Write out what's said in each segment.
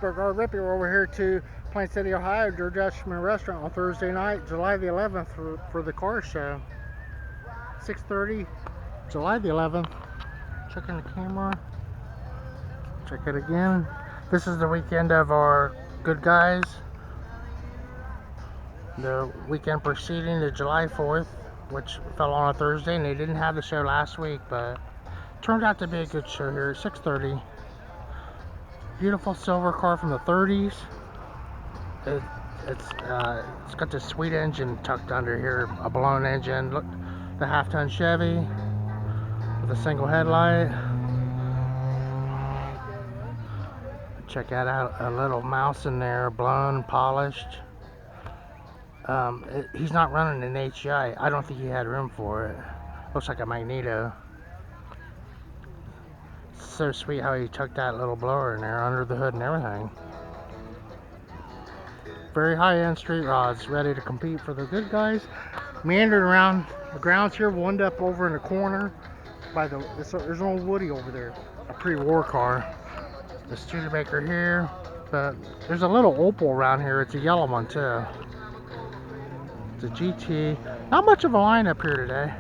Burger Rippy. We're over here to Plain City, Ohio, your Dutchman restaurant on Thursday night, July the 11th for the Carshow. 6:30, July the 11th. Checking the camera. Check it again. This is the weekend of our good guys. The weekend preceding the July 4th, which fell on a Thursday, and they didn't have the show last week, but turned out to be a good show here at 6:30. Beautiful silver car from the 30s. It's got this sweet engine tucked under here, a blown engine. Look, the half-ton Chevy with a single headlight. Check that out, a little mouse in there, blown, polished. He's not running an HI. I don't think he had room for it. Looks like a Magneto. So sweet how he tucked that little blower in there under the hood and everything. Very high-end street rods, ready to compete for the good guys. Meandering around the grounds here, wind up over in the corner by there's an old Woody over there, a pre-war car. The Studebaker here, but there's a little Opal around here. It's a yellow one too. It's a GT. Not much of a lineup here today.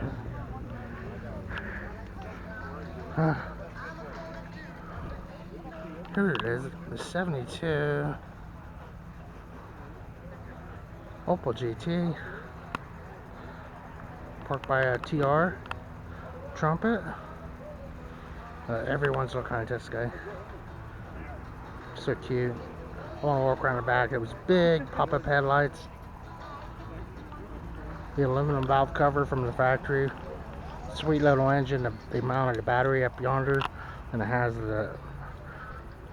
Here it is, the 72 Opal GT, parked by a TR Trumpet. Everyone's looking at this guy. So cute. I want to walk around the back. It was big, pop-up headlights. The aluminum valve cover from the factory. Sweet little engine. They mounted a battery up yonder, and it has the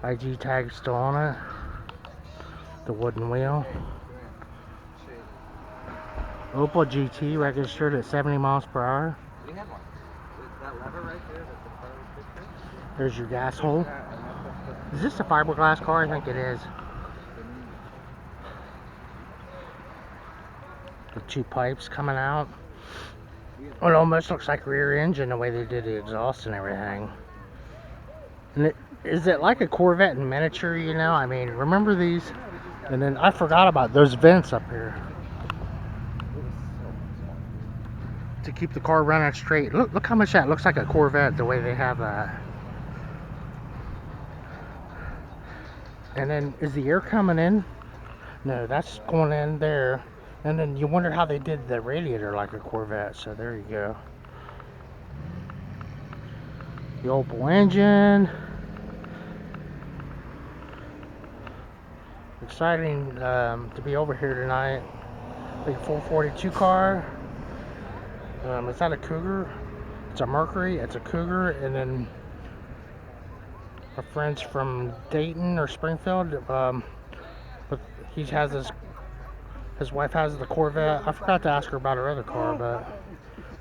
IG tag still on it. The wooden wheel. Opel GT registered at 70 miles per hour. There's your gas hole. Is this a fiberglass car? I think it is. The two pipes coming out. It almost looks like rear engine the way they did the exhaust and everything. And is it like a Corvette in miniature, you know? I mean, remember these? And then I forgot about those vents up here to keep the car running straight. Look how much that looks like a Corvette, the way they have that. And then, is the air coming in? No, that's going in there. And then you wonder how they did the radiator like a Corvette. So there you go. The Opel engine. Exciting to be over here tonight. Big 442 car. Is that a Cougar? It's a Mercury. It's a Cougar. And then our friends from Dayton or Springfield, but he has his wife has the Corvette. I forgot to ask her about her other car, but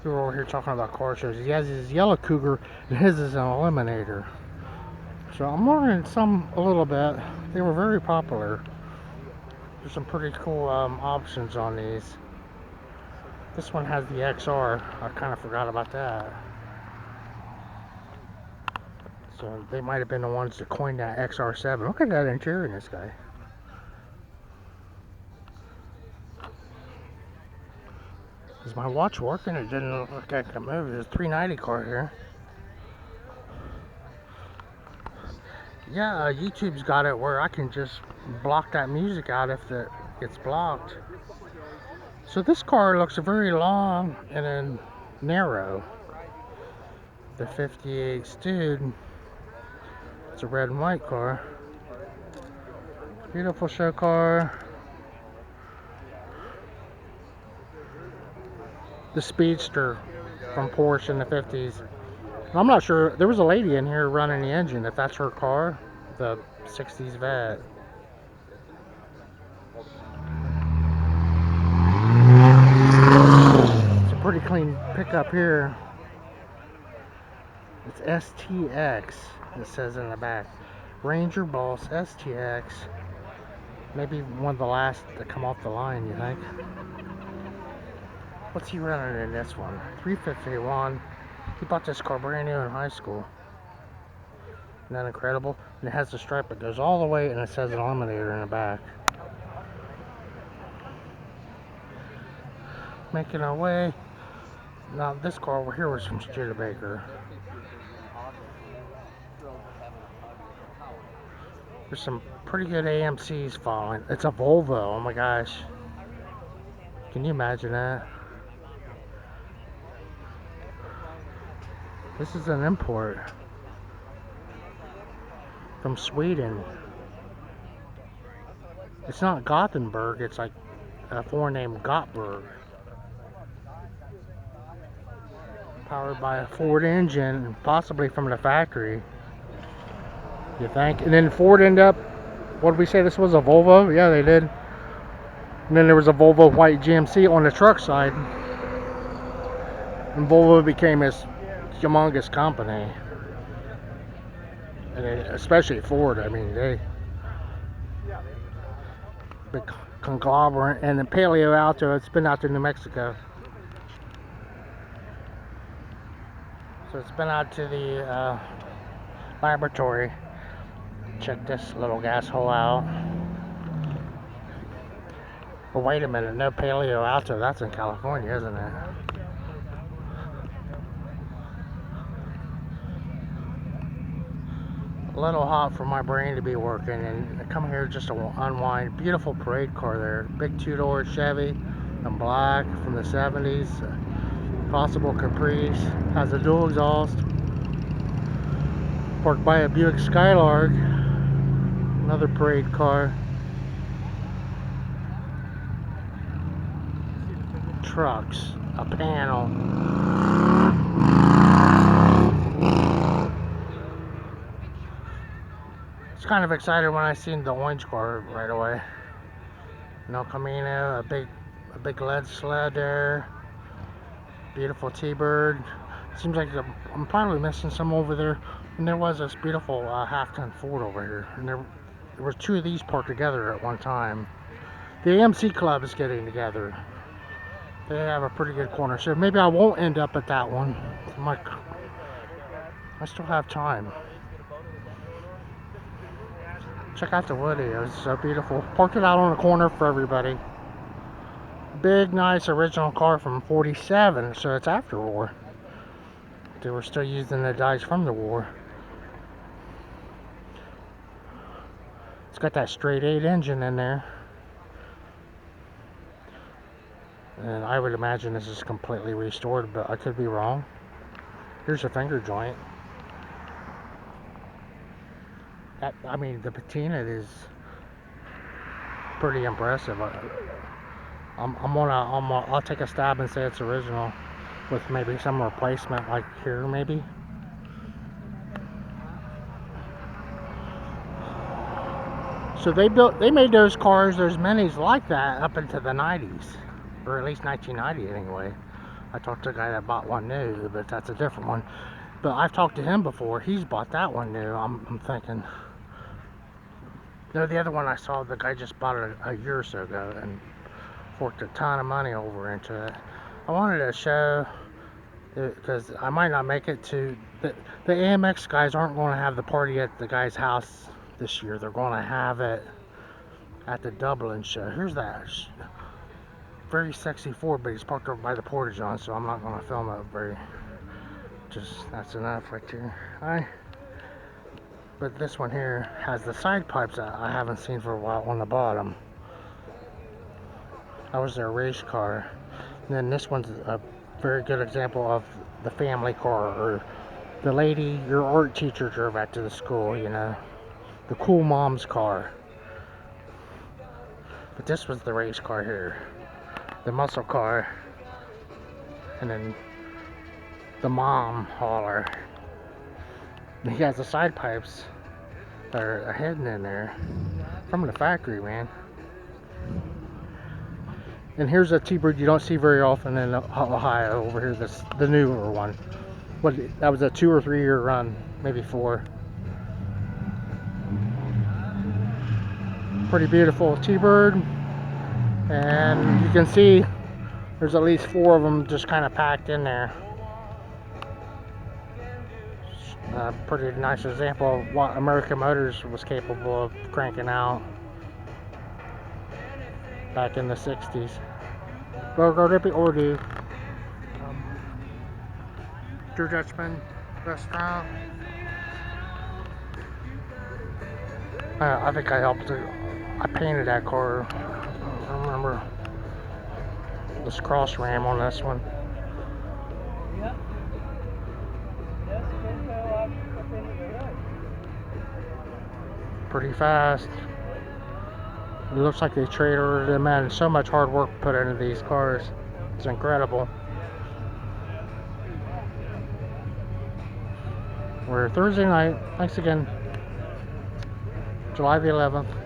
we were over here talking about car shows. He has his yellow Cougar, and his is an Eliminator. So I'm learning a little bit. They were very popular. There's some pretty cool options on these. This one has the XR. I kind of forgot about that. So they might have been the ones that coined that XR7. Look at that interior in this guy. Is my watch working? It didn't look like I could move. There's a 390 car here. Yeah, YouTube's got it where I can just block that music out if it gets blocked. So this car looks very long and then narrow. The 58 Stude. It's a red and white car. Beautiful show car. The Speedster from Porsche in the 50s. I'm not sure. There was a lady in here running the engine. If that's her car, the 60s Vet. It's a pretty clean pickup here. It's STX. It says in the back. Ranger Boss STX. Maybe one of the last to come off the line, you think? What's he running in this one? 351. He bought this car brand new in high school. Isn't that incredible? And it has the stripe that goes all the way, and it says Eliminator in the back. Making our way. Now this car over here was from Studebaker. There's some pretty good AMCs following. It's a Volvo, oh my gosh. Can you imagine that? This is an import from Sweden. It's not Gothenburg, it's like a foreign name, Gottberg. Powered by a Ford engine, possibly from the factory. You think? And then Ford ended up, what did we say this was, a Volvo? Yeah, they did. And then there was a Volvo white GMC on the truck side. And Volvo became this humongous company. And especially Ford, I mean, they big conglomerate. And then Paleo Alto, it's been out to New Mexico. So it's been out to the laboratory. Check this little gas hole out. Well, wait a minute, no Paleo Alto, that's in California, isn't it? A little hot for my brain to be working, and I come here just to unwind. Beautiful parade car there, big two-door Chevy in black from the 70s, possible Caprice, has a dual exhaust, parked by a Buick Skylark, another parade car. Trucks, a panel. It's kind of excited when I seen the orange car right away. No Camino, a big lead sled there. Beautiful T-Bird. Seems like I'm probably missing some over there. And there was this beautiful half-ton Ford over here. And there were two of these parked together at one time. The AMC Club is getting together. They have a pretty good corner, so maybe I won't end up at that one. I still have time. Check out the woodie, it was so beautiful. Parked it out on the corner for everybody. Big, nice original car from '47, so it's after war. They were still using the dies from the war. It's got that straight 8 engine in there. And I would imagine this is completely restored, but I could be wrong. Here's a finger joint. I mean, the patina is pretty impressive. I'll take a stab and say it's original, with maybe some replacement, like here, maybe. So they made those cars, those minis like that up into the 90s. Or at least 1990 anyway. I talked to a guy that bought one new, but that's a different one. But I've talked to him before. He's bought that one new. I'm thinking. No, the other one I saw, the guy just bought it a year or so ago and forked a ton of money over into it. I wanted to show, because I might not make it to the AMX guys aren't going to have the party at the guy's house this year. They're going to have it at the Dublin show. Here's that very sexy Ford, but he's parked over by the Porta-John, so I'm not going to film it very. That's enough right there. But this one here has the side pipes that I haven't seen for a while on the bottom. That was their race car. And then this one's a very good example of the family car, or the lady your art teacher drove out to the school, you know, the cool mom's car. But this was the race car here, the muscle car, and then the mom hauler. And he has the side pipes that are hidden in there from the factory, man. And here's a T-Bird you don't see very often in Ohio. Over here, the newer one. That was a 2 or 3 year run, maybe 4. Pretty beautiful T-Bird, and you can see there's at least 4 of them just kind of packed in there. A pretty nice example of what American Motors was capable of cranking out back in the 60s. Go Dippy or do. Dutchman restaurant. I think I helped. I painted that car. I remember this cross ram on this one. Pretty fast. It looks like they traded them in. So much hard work put into these cars. It's incredible. We're Thursday night. Thanks again. July the 11th.